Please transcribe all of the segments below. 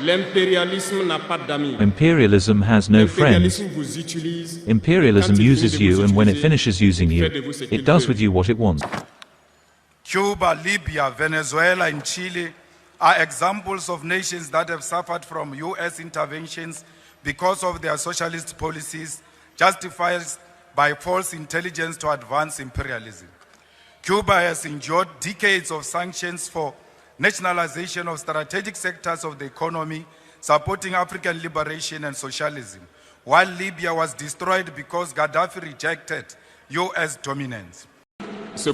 Imperialism has no friends. Imperialism uses you, and when it finishes using you, it does with you what it wants. Cuba, Libya, Venezuela, and Chile are examples of nations that have suffered from U.S. interventions because of their socialist policies, justified by false intelligence to advance imperialism. Cuba has endured decades of sanctions for nationalization of strategic sectors of the economy, supporting African liberation and socialism, while Libya was destroyed because Gaddafi rejected U.S. dominance. This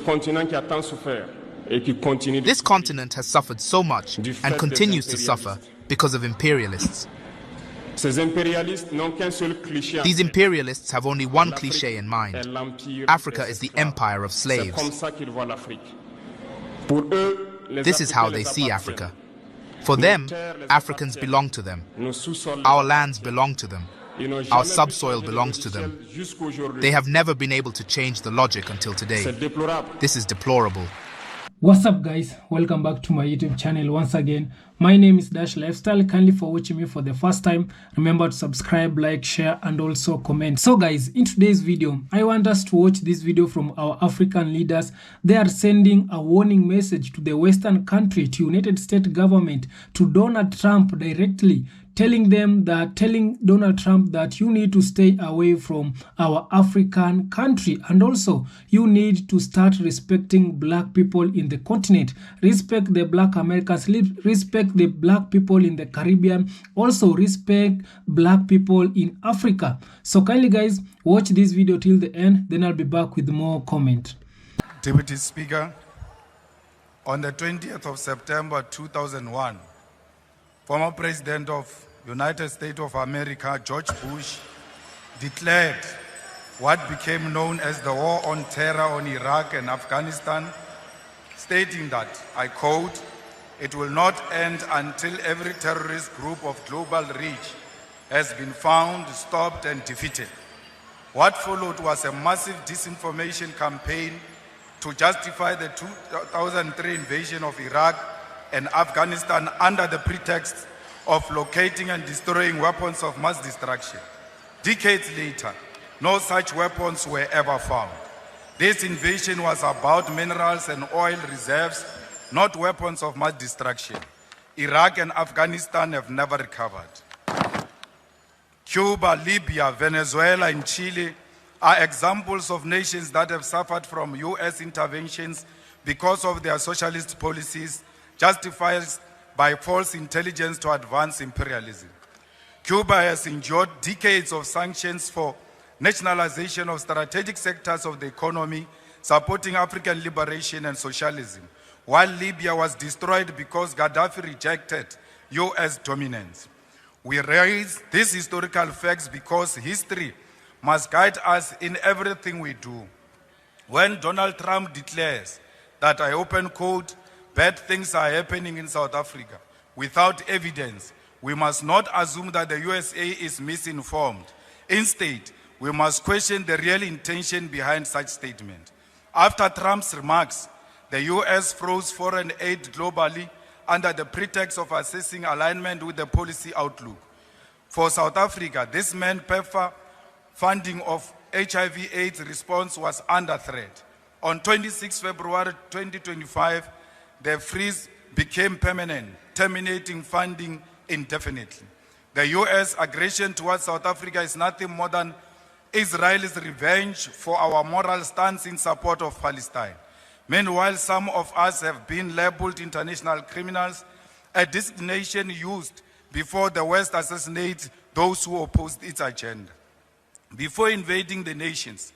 continent has suffered so much and continues to suffer because of imperialists. These imperialists have only one cliché in mind: Africa is the empire of slaves. This is how they see Africa. For them, Africans belong to them. Our lands belong to them. Our subsoil belongs to them. They have never been able to change the logic until today. This is deplorable. What's up, guys? Welcome back to my YouTube channel once again. My name is Dash Lifestyle. Kindly for watching me for the first time, remember to subscribe, like, share, and also comment. So guys, in today's video, I want us to watch this video from our African leaders. They are sending a warning message to the Western country, to United States government, to Donald Trump directly, telling Donald Trump that you need to stay away from our African country, and also you need to start respecting black people in the continent. Respect the black Americans, respect the black people in the Caribbean, also respect black people in Africa. So kindly guys, watch this video till the end, then I'll be back with more comment. Deputy Speaker, on the 20th of September 2001, former President of United States of America, George Bush, declared what became known as the War on Terror on Iraq and Afghanistan, stating that, I quote, "It will not end until every terrorist group of global reach has been found, stopped, and defeated." What followed was a massive disinformation campaign to justify the 2003 invasion of Iraq and Afghanistan under the pretext of locating and destroying weapons of mass destruction. Decades later, no such weapons were ever found. This invasion was about minerals and oil reserves, not weapons of mass destruction. Iraq and Afghanistan have never recovered. Cuba, Libya, Venezuela, and Chile are examples of nations that have suffered from U.S. interventions because of their socialist policies, justified by false intelligence to advance imperialism. Cuba has endured decades of sanctions for nationalization of strategic sectors of the economy, supporting African liberation and socialism, while Libya was destroyed because Gaddafi rejected U.S. dominance. We raise these historical facts because history must guide us in everything we do. When Donald Trump declares that, I open quote, "bad things are happening in South Africa," without evidence, we must not assume that the USA is misinformed. Instead, we must question the real intention behind such statement. After Trump's remarks, the US froze foreign aid globally under the pretext of assessing alignment with the policy outlook. For South Africa, this meant PEPFAR funding of HIV/AIDS response was under threat. On 26 February 2025, the freeze became permanent, terminating funding indefinitely. The US aggression towards South Africa is nothing more than Israel's revenge for our moral stance in support of Palestine. Meanwhile, some of us have been labeled international criminals, a designation used before the West assassinates those who opposed its agenda. Before invading the nations,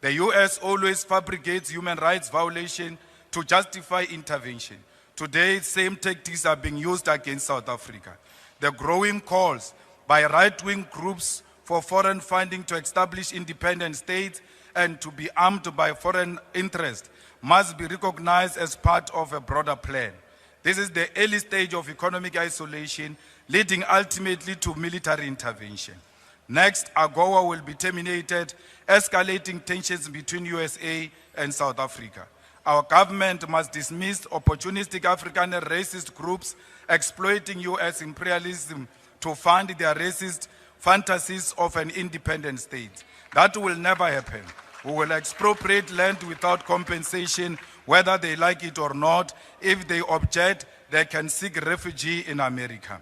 the US always fabricates human rights violations to justify intervention. Today, same tactics are being used against South Africa. The growing calls by right-wing groups for foreign funding to establish independent states and to be armed by foreign interests must be recognized as part of a broader plan. This is the early stage of economic isolation, leading ultimately to military intervention. Next, AGOA will be terminated, escalating tensions between USA and South Africa. Our government must dismiss opportunistic African and racist groups exploiting US imperialism to fund their racist fantasies of an independent state. That will never happen. We will expropriate land without compensation, whether they like it or not. If they object, they can seek refuge in America.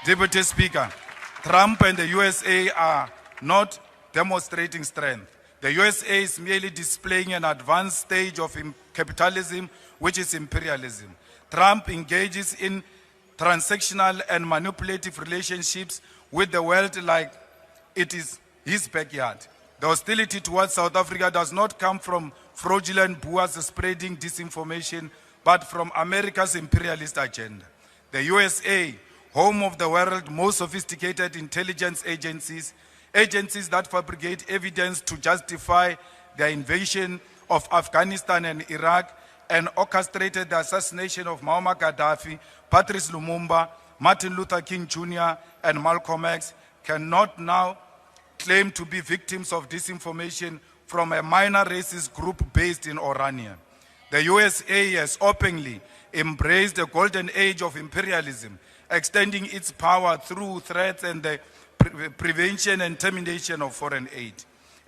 Deputy Speaker, Trump and the USA are not demonstrating strength. The USA is merely displaying an advanced stage of capitalism, which is imperialism. Trump engages in transactional and manipulative relationships with the world like it is his backyard. The hostility towards South Africa does not come from fraudulent boers spreading disinformation, but from America's imperialist agenda. The USA, home of the world's most sophisticated intelligence agencies, agencies that fabricate evidence to justify their invasion of Afghanistan and Iraq, and orchestrated the assassination of Muammar Gaddafi, Patrice Lumumba, Martin Luther King Jr., and Malcolm X, cannot now claim to be victims of disinformation from a minor racist group based in Orania. The USA has openly embraced the golden age of imperialism, extending its power through threats and the prevention and termination of foreign aid.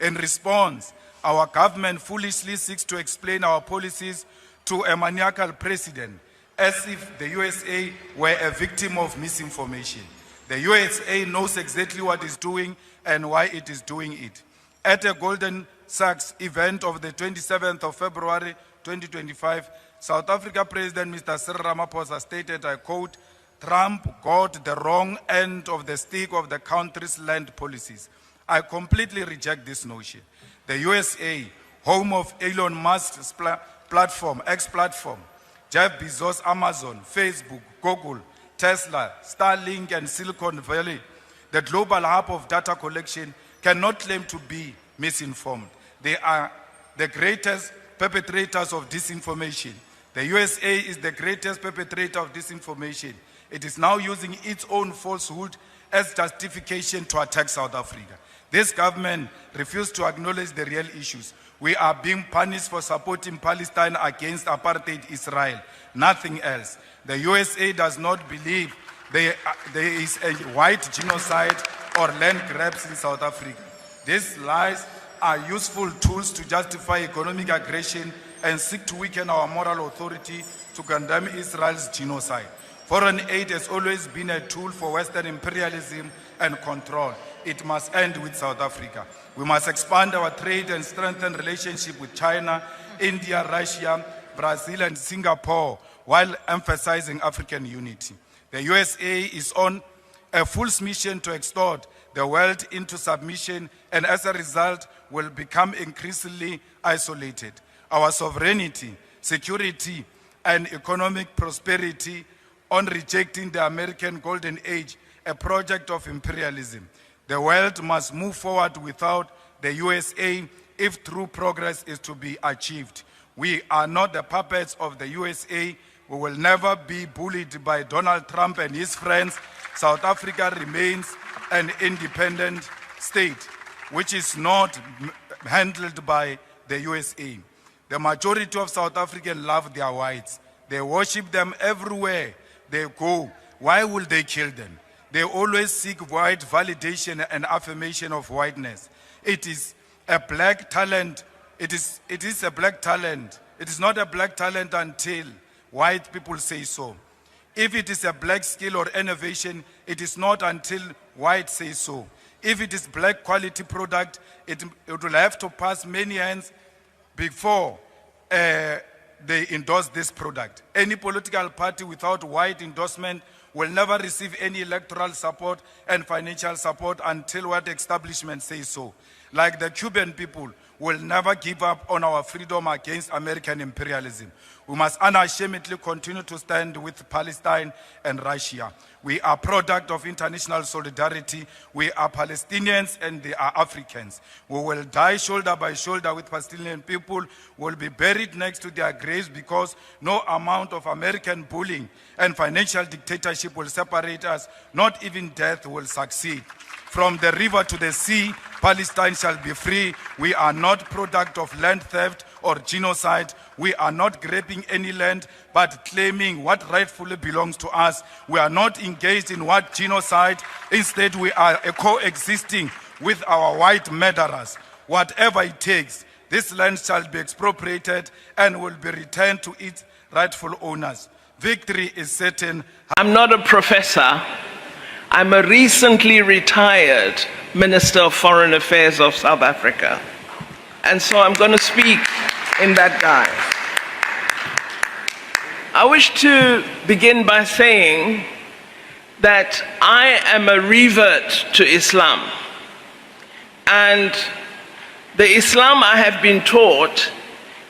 In response, our government foolishly seeks to explain our policies to a maniacal president, as if the USA were a victim of misinformation. The USA knows exactly what it's doing and why it is doing it. At a Golden Sachs event of the 27th of February 2025, South Africa President Mr. Cyril Ramaphosa stated, I quote, Trump got the wrong end of the stick of the country's land policies. I completely reject this notion. The USA, home of Elon Musk's platform, X platform, Jeff Bezos, Amazon, Facebook, Google, Tesla, Starlink, and Silicon Valley, the global hub of data collection, cannot claim to be misinformed. They are the greatest perpetrators of disinformation. The USA is the greatest perpetrator of disinformation. It is now using its own falsehood as justification to attack South Africa. This government refused to acknowledge the real issues. We are being punished for supporting Palestine against apartheid Israel, nothing else. The USA does not believe there is a white genocide or land grabs in South Africa. These lies are useful tools to justify economic aggression and seek to weaken our moral authority to condemn Israel's genocide. Foreign aid has always been a tool for Western imperialism and control. It must end with South Africa. We must expand our trade and strengthen relationship with China, India, Russia, Brazil, and Singapore, while emphasizing African unity. The USA is on a full mission to extort the world into submission, and as a result, will become increasingly isolated. Our sovereignty, security, and economic prosperity on rejecting the American Golden Age, a project of imperialism. The world must move forward without the USA if true progress is to be achieved. We are not the puppets of the USA. We will never be bullied by Donald Trump and his friends. South Africa remains an independent state, which is not handled by the USA. The majority of South Africans love their whites. They worship them everywhere they go. Why will they kill them? They always seek white validation and affirmation of whiteness. It is a black talent. It is a black talent. It is not a black talent until white people say so. If it is a black skill or innovation, it is not until white say so. If it is black quality product, it will have to pass many hands before they endorse this product. Any political party without white endorsement will never receive any electoral support and financial support until white establishment says so. Like the Cuban people will never give up on our freedom against American imperialism. We must unashamedly continue to stand with Palestine and Russia. We are product of international solidarity. We are Palestinians and they are Africans. We will die shoulder by shoulder with Palestinian people. We will be buried next to their graves because no amount of American bullying and financial dictatorship will separate us. Not even death will succeed. From the river to the sea, Palestine shall be free. We are not product of land theft or genocide. We are not grabbing any land, but claiming what rightfully belongs to us. We are not engaged in what genocide. Instead, we are coexisting with our white murderers. Whatever it takes, this land shall be expropriated and will be returned to its rightful owners. Victory is certain. I'm not a professor. I'm a recently retired Minister of Foreign Affairs of South Africa. And so I'm going to speak in that guise. I wish to begin by saying that I am a revert to Islam. And the Islam I have been taught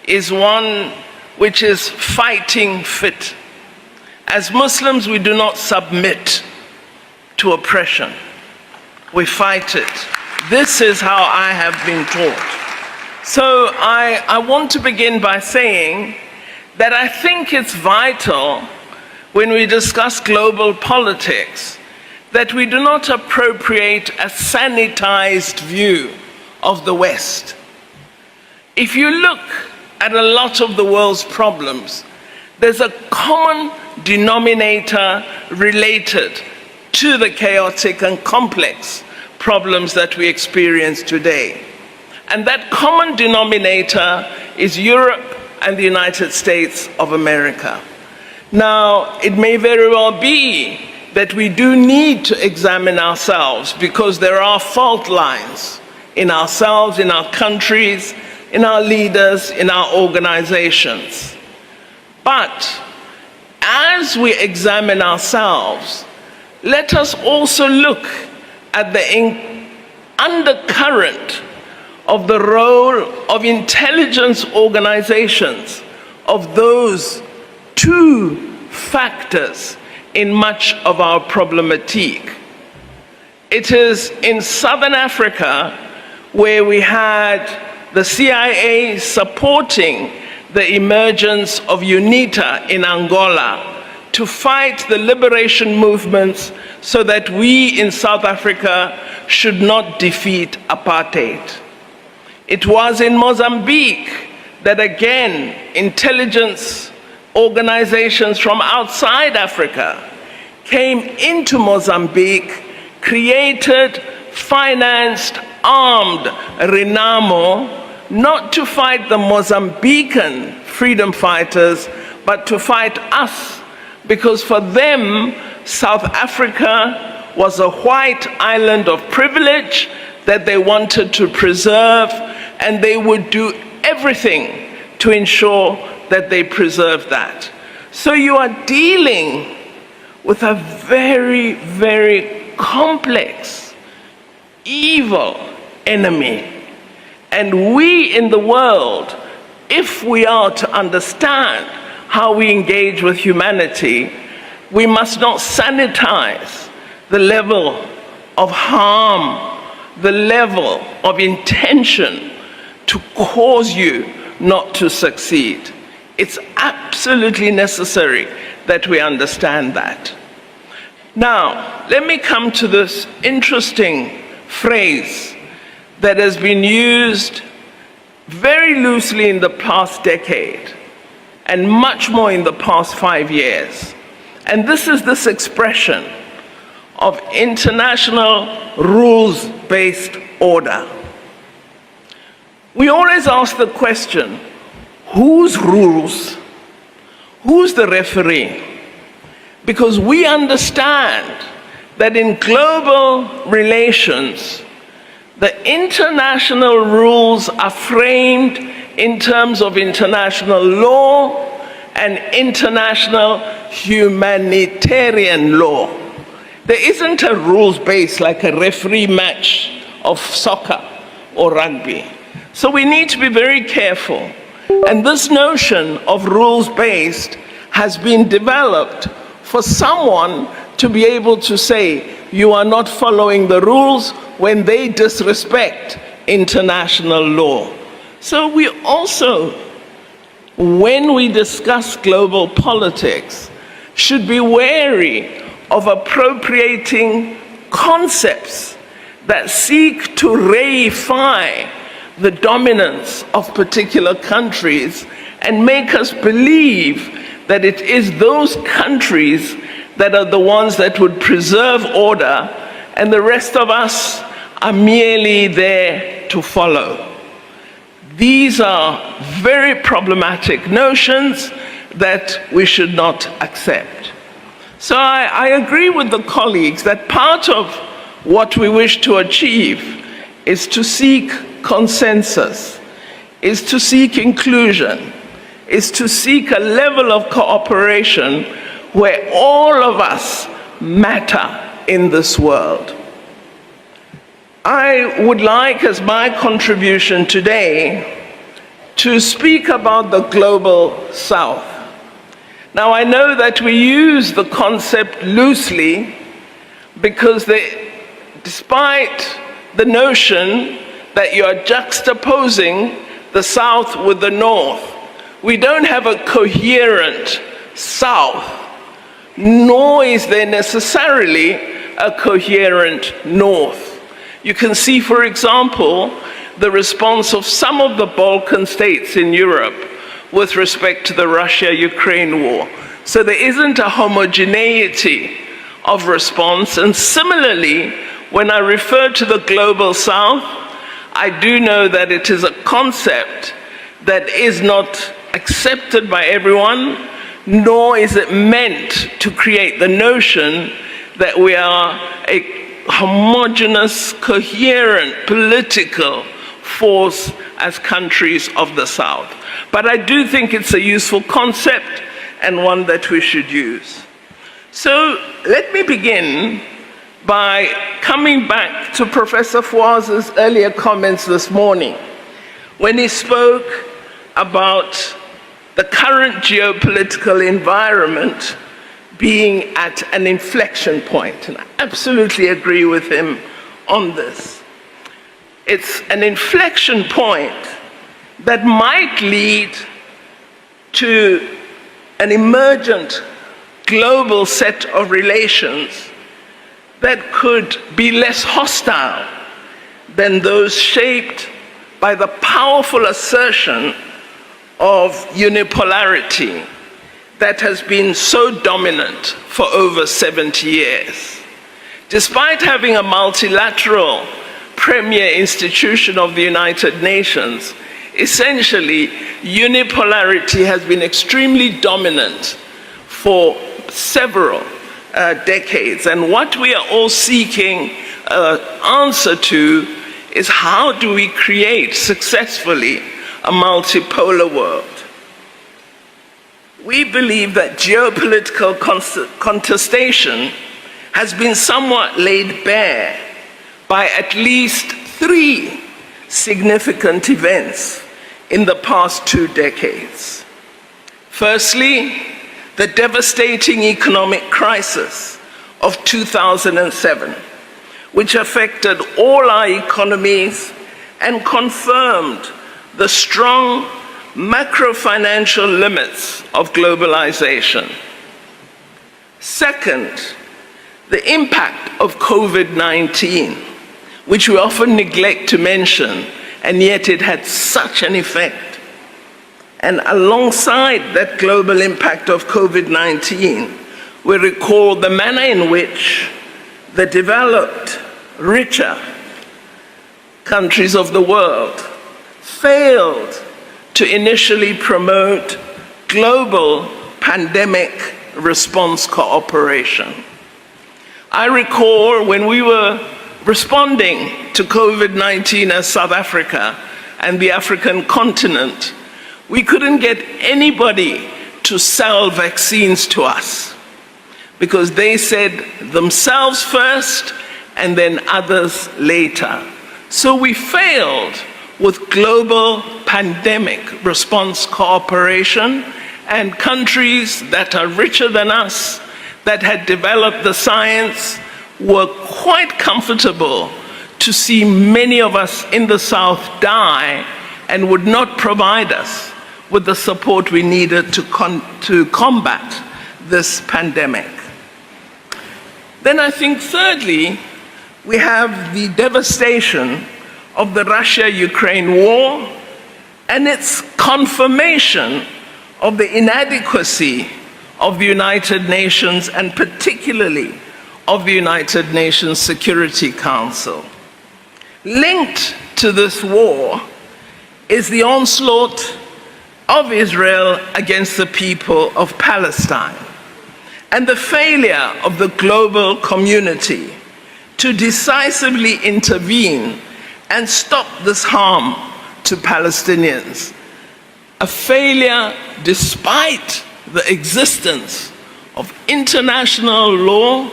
is one which is fighting fit. As Muslims, we do not submit to oppression. We fight it. This is how I have been taught. So I want to begin by saying that I think it's vital when we discuss global politics that we do not appropriate a sanitized view of the West. If you look at a lot of the world's problems, there's a common denominator related to the chaotic and complex problems that we experience today. And that common denominator is Europe and the United States of America. Now, it may very well be that we do need to examine ourselves because there are fault lines in ourselves, in our countries, in our leaders, in our organizations. But as we examine ourselves, let us also look at the undercurrent of the role of intelligence organizations, of those two factors in much of our problematique. It is in Southern Africa where we had the CIA supporting the emergence of UNITA in Angola to fight the liberation movements so that we in South Africa should not defeat apartheid. It was in Mozambique that again, intelligence organizations from outside Africa came into Mozambique, created, financed, armed Renamo, not to fight the Mozambican freedom fighters, but to fight us, because for them, South Africa was a white island of privilege that they wanted to preserve, and they would do everything to ensure that they preserve that. So you are dealing with a very, very complex, evil enemy. And we in the world, if we are to understand how we engage with humanity, we must not sanitize the level of harm, the level of intention to cause you not to succeed. It's absolutely necessary that we understand that. Now, let me come to this interesting phrase that has been used very loosely in the past decade and much more in the past 5 years. And this is this expression of international rules-based order. We always ask the question, whose rules? Who's the referee? Because we understand that in global relations, the international rules are framed in terms of international law and international humanitarian law. There isn't a rules base like a referee match of soccer or rugby. So we need to be very careful. And this notion of rules-based has been developed for someone to be able to say, you are not following the rules when they disrespect international law. So we also, when we discuss global politics, should be wary of appropriating concepts that seek to reify the dominance of particular countries and make us believe that it is those countries that are the ones that would preserve order, and the rest of us are merely there to follow. These are very problematic notions that we should not accept. So I agree with the colleagues that part of what we wish to achieve is to seek consensus, is to seek inclusion, is to seek a level of cooperation where all of us matter in this world. I would like, as my contribution today, to speak about the global South. Now, I know that we use the concept loosely because despite the notion that you are juxtaposing the South with the North, we don't have a coherent South, nor is there necessarily a coherent North. You can see, for example, the response of some of the Balkan states in Europe with respect to the Russia-Ukraine war. So there isn't a homogeneity of response. And similarly, when I refer to the global South, I do know that it is a concept that is not accepted by everyone, nor is it meant to create the notion that we are a homogeneous, coherent political force as countries of the South. But I do think it's a useful concept and one that we should use. So let me begin by coming back to Professor Fouaz's earlier comments this morning when he spoke about the current geopolitical environment being at an inflection point. And I absolutely agree with him on this. It's an inflection point that might lead to an emergent global set of relations that could be less hostile than those shaped by the powerful assertion of unipolarity that has been so dominant for over 70 years. Despite having a multilateral premier institution of the United Nations, essentially, unipolarity has been extremely dominant for several decades. And what we are all seeking an answer to is how do we create successfully a multipolar world? We believe that geopolitical contestation has been somewhat laid bare by at least 3 significant events in the past 2 decades. Firstly, the devastating economic crisis of 2007, which affected all our economies and confirmed the strong macro-financial limits of globalization. Second, the impact of COVID-19, which we often neglect to mention, and yet it had such an effect. And alongside that global impact of COVID-19, we recall the manner in which the developed, richer countries of the world failed to initially promote global pandemic response cooperation. I recall when we were responding to COVID-19 as South Africa and the African continent, we couldn't get anybody to sell vaccines to us because they said themselves first and then others later. So we failed with global pandemic response cooperation, and countries that are richer than us, that had developed the science, were quite comfortable to see many of us in the South die and would not provide us with the support we needed to combat this pandemic. Then I think thirdly, we have the devastation of the Russia-Ukraine war and its confirmation of the inadequacy of the United Nations, and particularly of the United Nations Security Council. Linked to this war is the onslaught of Israel against the people of Palestine, and the failure of the global community to decisively intervene and stop this harm to Palestinians. A failure despite the existence of international law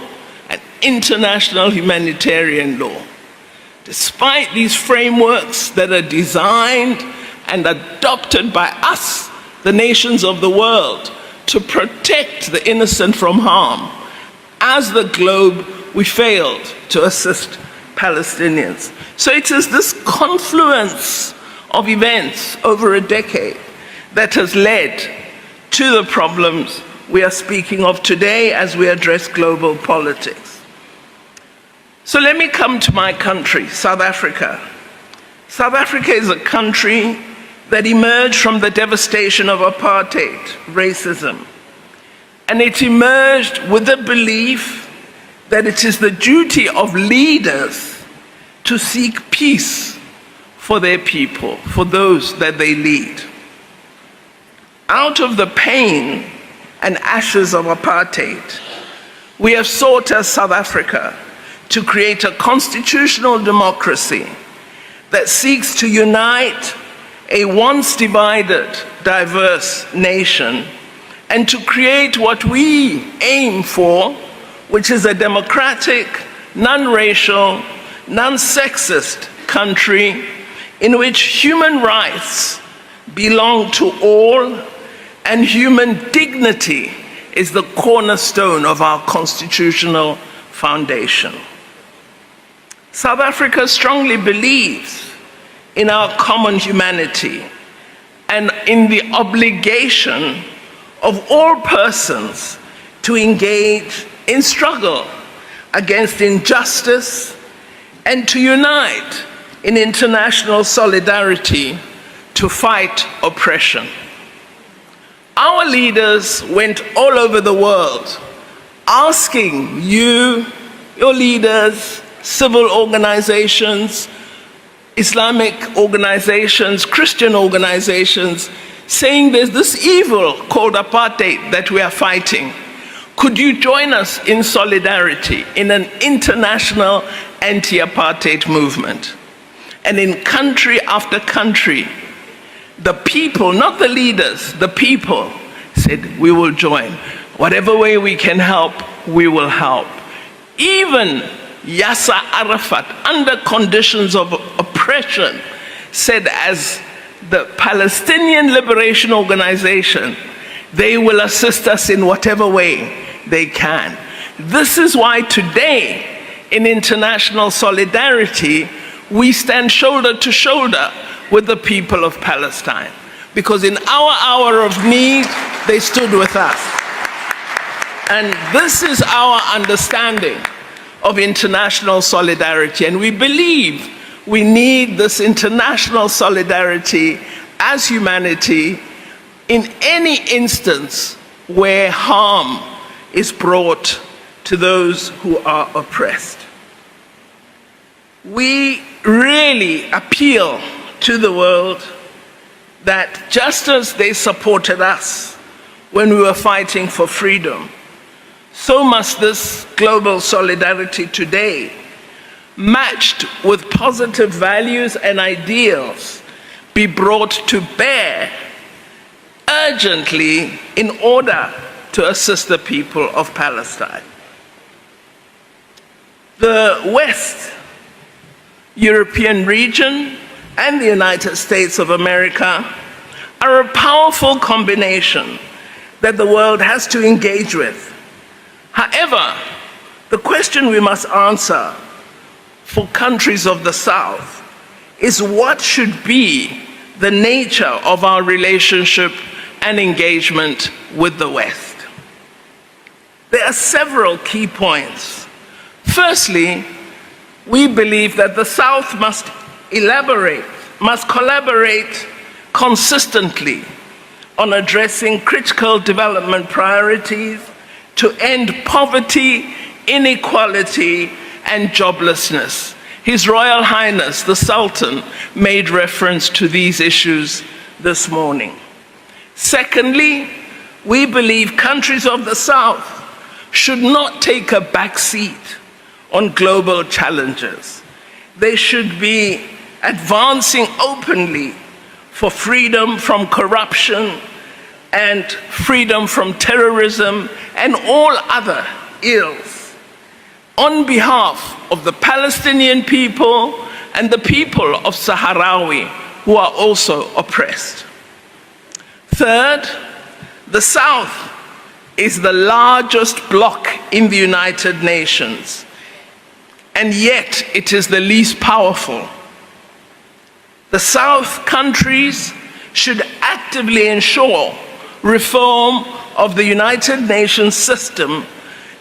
and international humanitarian law. Despite these frameworks that are designed and adopted by us, the nations of the world, to protect the innocent from harm, as the globe, we failed to assist Palestinians. So it is this confluence of events over a decade that has led to the problems we are speaking of today as we address global politics. So let me come to my country, South Africa. South Africa is a country that emerged from the devastation of apartheid, racism. And it emerged with the belief that it is the duty of leaders to seek peace for their people, for those that they lead. Out of the pain and ashes of apartheid, we have sought as South Africa to create a constitutional democracy that seeks to unite a once divided, diverse nation, and to create what we aim for, which is a democratic, non-racial, non-sexist country in which human rights belong to all and human dignity is the cornerstone of our constitutional foundation. South Africa strongly believes in our common humanity and in the obligation of all persons to engage in struggle against injustice and to unite in international solidarity to fight oppression. Our leaders went all over the world asking you, your leaders, civil organizations, Islamic organizations, Christian organizations, saying there's this evil called apartheid that we are fighting. Could you join us in solidarity in an international anti-apartheid movement? And in country after country, the people, not the leaders, the people said, we will join. Whatever way we can help, we will help. Even Yasser Arafat, under conditions of oppression, said as the Palestinian Liberation Organization, they will assist us in whatever way they can. This is why today, in international solidarity, we stand shoulder to shoulder with the people of Palestine. Because in our hour of need, they stood with us. And this is our understanding of international solidarity. And we believe we need this international solidarity as humanity in any instance where harm is brought to those who are oppressed. We really appeal to the world that just as they supported us when we were fighting for freedom, so must this global solidarity today, matched with positive values and ideals, be brought to bear urgently in order to assist the people of Palestine. The West European region and the United States of America are a powerful combination that the world has to engage with. However, the question we must answer for countries of the South is what should be the nature of our relationship and engagement with the West. There are several key points. Firstly, we believe that the South must collaborate consistently on addressing critical development priorities to end poverty, inequality, and joblessness. His Royal Highness, the Sultan, made reference to these issues this morning. Secondly, we believe countries of the South should not take a back seat on global challenges. They should be advancing openly for freedom from corruption and freedom from terrorism and all other ills, on behalf of the Palestinian people and the people of Sahrawi who are also oppressed. Third, the South is the largest bloc in the United Nations, and yet it is the least powerful. The South countries should actively ensure reform of the United Nations system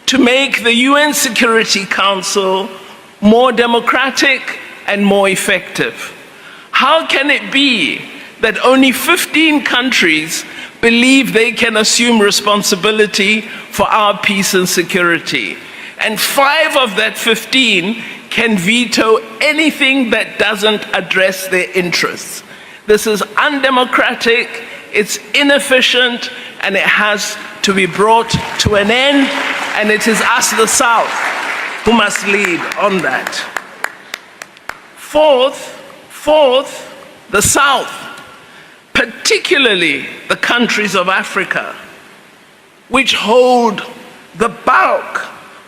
to make the UN Security Council more democratic and more effective. How can it be that only 15 countries believe they can assume responsibility for our peace and security, and 5 of that 15 can veto anything that doesn't address their interests? This is undemocratic, it's inefficient, and it has to be brought to an end, and it is us, the South, who must lead on that. Fourth, the South, particularly the countries of Africa, which hold the bulk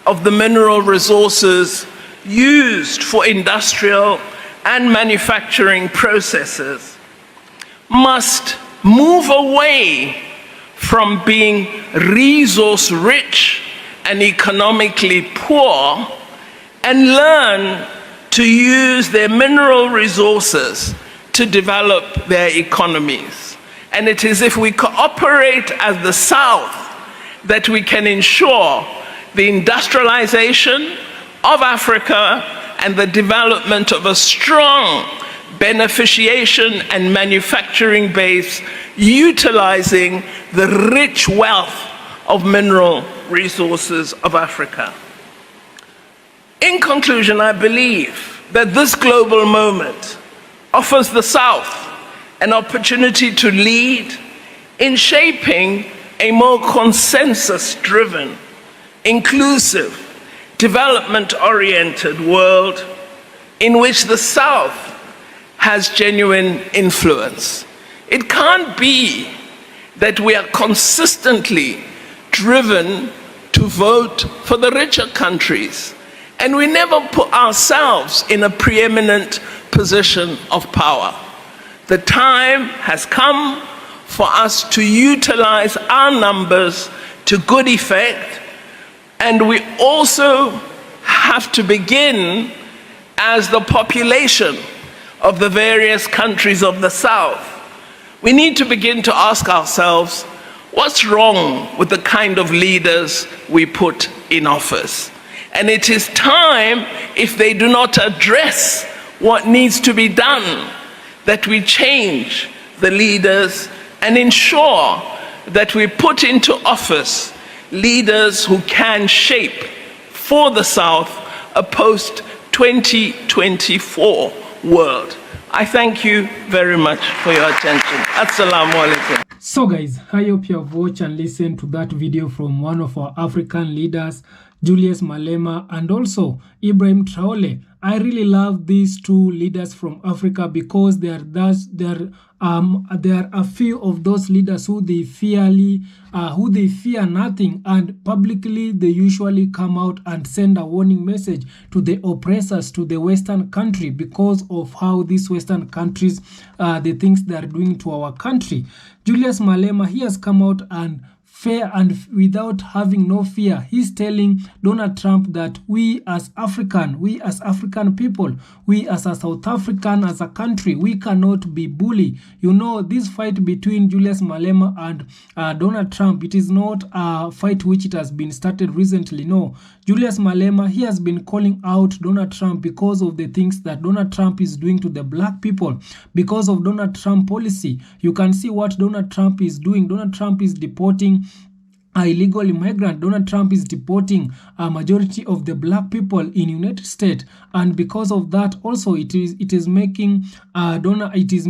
of the mineral resources used for industrial and manufacturing processes, must move away from being resource rich and economically poor and learn to use their mineral resources to develop their economies. And it is if we cooperate as the South that we can ensure the industrialization of Africa and the development of a strong beneficiation and manufacturing base utilizing the rich wealth of mineral resources of Africa. In conclusion, I believe that this global moment offers the South an opportunity to lead in shaping a more consensus-driven, inclusive, development-oriented world in which the South has genuine influence. It can't be that we are consistently driven to vote for the richer countries, and we never put ourselves in a preeminent position of power. The time has come for us to utilize our numbers to good effect, and we also have to begin as the population of the various countries of the South. We need to begin to ask ourselves, what's wrong with the kind of leaders we put in office? And it is time, if they do not address what needs to be done, that we change the leaders and ensure that we put into office leaders who can shape for the South a post-2024 world. I thank you very much for your attention. Assalamu alaikum. So guys, I hope you have watched and listened to that video from one of our African leaders, Julius Malema, and also Ibrahim Traore. I really love these two leaders from Africa because there are a few of those leaders who they fear nothing, and publicly they usually come out and send a warning message to the oppressors, to the Western country, because of how these Western countries, the things they are doing to our country. Julius Malema, he has come out and fair and without having no fear. He's telling Donald Trump that we as African people, we as a South African, as a country, we cannot be bullied. You know, this fight between Julius Malema and Donald Trump, it is not a fight which it has been started recently. No, Julius Malema, he has been calling out Donald Trump because of the things that Donald Trump is doing to the black people, because of Donald Trump policy. You can see what Donald Trump is doing. Donald Trump is deporting illegal immigrant. Donald Trump is deporting a majority of the black people in United States, and because of that, also it is making Julius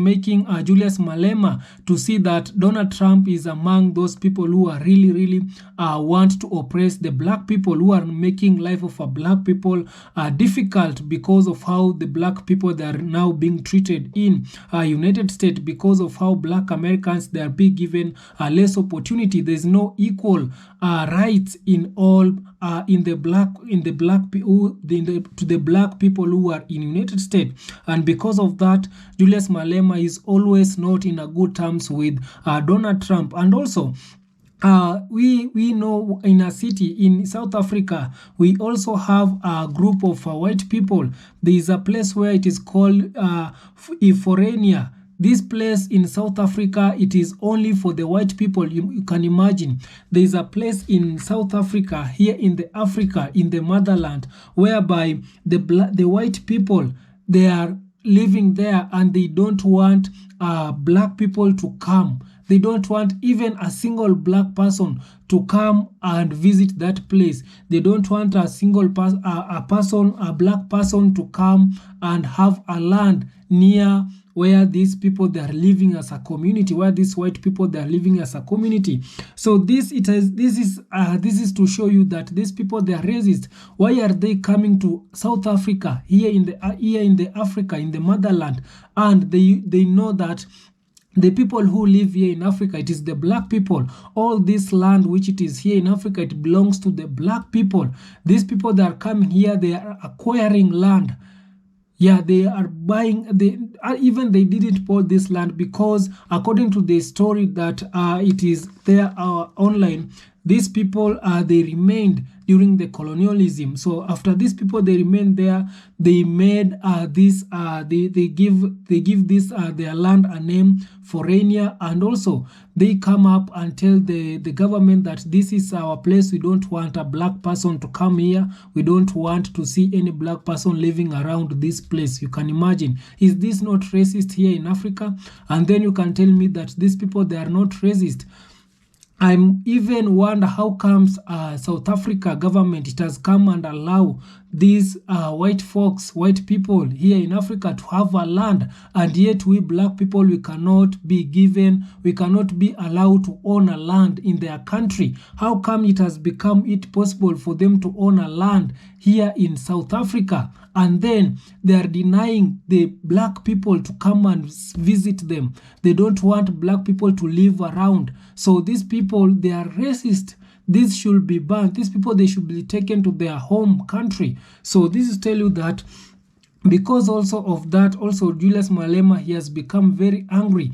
Malema to see that Donald Trump is among those people who are really want to oppress the black people, who are making life of a black people difficult because of how the black people, they are now being treated in United States, because of how black Americans, they are being given less opportunity. There is no equal rights in all to the black people who are in United States, and because of that, Julius Malema is always not in a good terms with Donald Trump. And also, we know in a city in South Africa, we also have a group of white people. There is a place where it is called Forenia. This place in South Africa, it is only for the white people. You can imagine. There is a place in South Africa, here in the motherland, whereby the white people, they are living there, and they don't want black people to come. They don't want even a single black person to come and visit that place. They don't want a single a black person to come and have a land near where these people, they are living as a community, where these white people, they are living as a community. So this is to show you that these people, they are racist. Why are they coming to South Africa, here in the motherland, and they know that the people who live here in Africa, it is the black people. All this land which it is here in Africa, it belongs to the black people. These people that are coming here, they are acquiring land. Yeah, they are buying, they didn't buy this land because according to the story that it is there online, these people they remained during the colonialism. So after these people, they remained there, they made they give this their land a name, Forenia, and also they come up and tell the government that this is our place. We don't want a black person to come here. We don't want to see any black person living around this place. You can imagine, is this not racist here in Africa? And then you can tell me that these people, they are not racist. I'm even wonder how comes South Africa government, it has come and allow these white people here in Africa to have a land, and yet we black people, we cannot be allowed to own a land in their country. How come it has become possible for them to own a land here in South Africa, and then they are denying the black people to come and visit them? They don't want black people to live around. So these people, they are racist. This should be banned. These people, they should be taken to their home country. So this is tell you that because also of that, also Julius Malema, he has become very angry.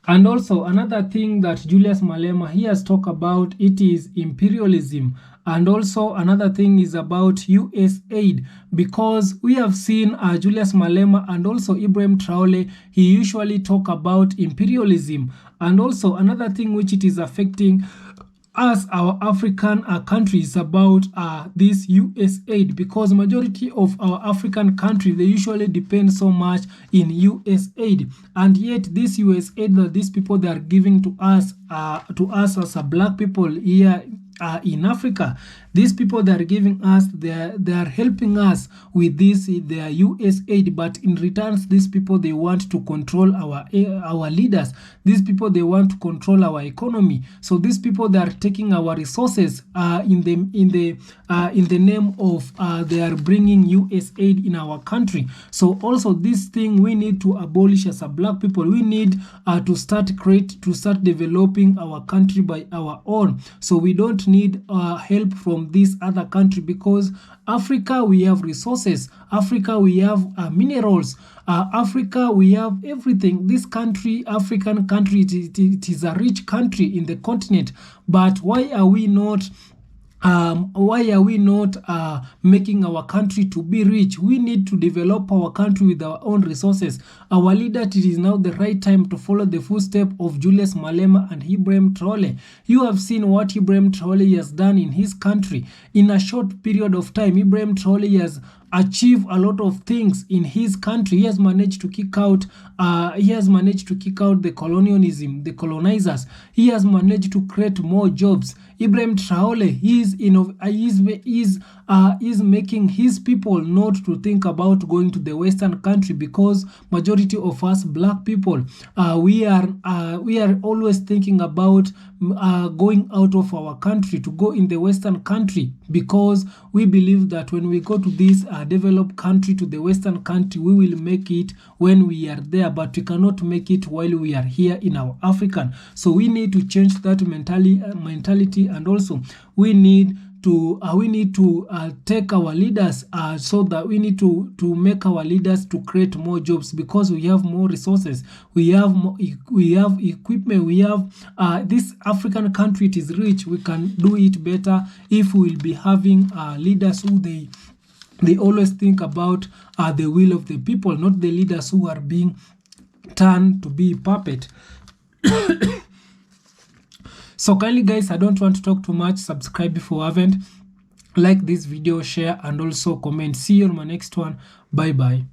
And also another thing that Julius Malema, he has talked about, it is imperialism. And also another thing is about US aid, because we have seen Julius Malema and also Ibrahim Traore, he usually talk about imperialism. And also another thing which it is affecting us, our African countries, about this US aid, because majority of our African countries, they usually depend so much in US aid, and yet this US aid that these people, they are giving to us as a black people here in Africa, these people that are giving us, they are helping us with this their US aid, but in returns, these people, they want to control our leaders. These people, they want to control our economy. So these people, they are taking our resources in the name of they are bringing US aid in our country. So also this thing we need to abolish as a black people. We need to start developing our country by our own. So we don't need help from from this other country, because Africa, we have resources. Africa, we have minerals. Africa, we have everything. This country, African country, it is a rich country in the continent. But why are we not making our country to be rich? We need to develop our country with our own resources. Our leader, it is now the right time to follow the footsteps of Julius Malema and Ibrahim Traore. You have seen what Ibrahim Traore has done in his country. In a short period of time, Ibrahim Traore has achieve a lot of things in his country. He has managed to kick out the colonialism, the colonizers. He has managed to create more jobs. Ibrahim Traore is making his people not to think about going to the Western country, because majority of us black people, we are always thinking about going out of our country to go in the Western country, because we believe that when we go to this developed country, to the Western country, we will make it when we are there, but we cannot make it while we are here in our African. So we need to change that mentality, and also we need to take our leaders, so that we need to make our leaders to create more jobs, because we have more resources, we have equipment, we have this African country, it is rich. We can do it better if we will be having leaders who they always think about the will of the people, not the leaders who are being turned to be puppet. So kindly guys, I don't want to talk too much. Subscribe if you haven't. Like this video, share, and also comment. See you on my next one. Bye bye.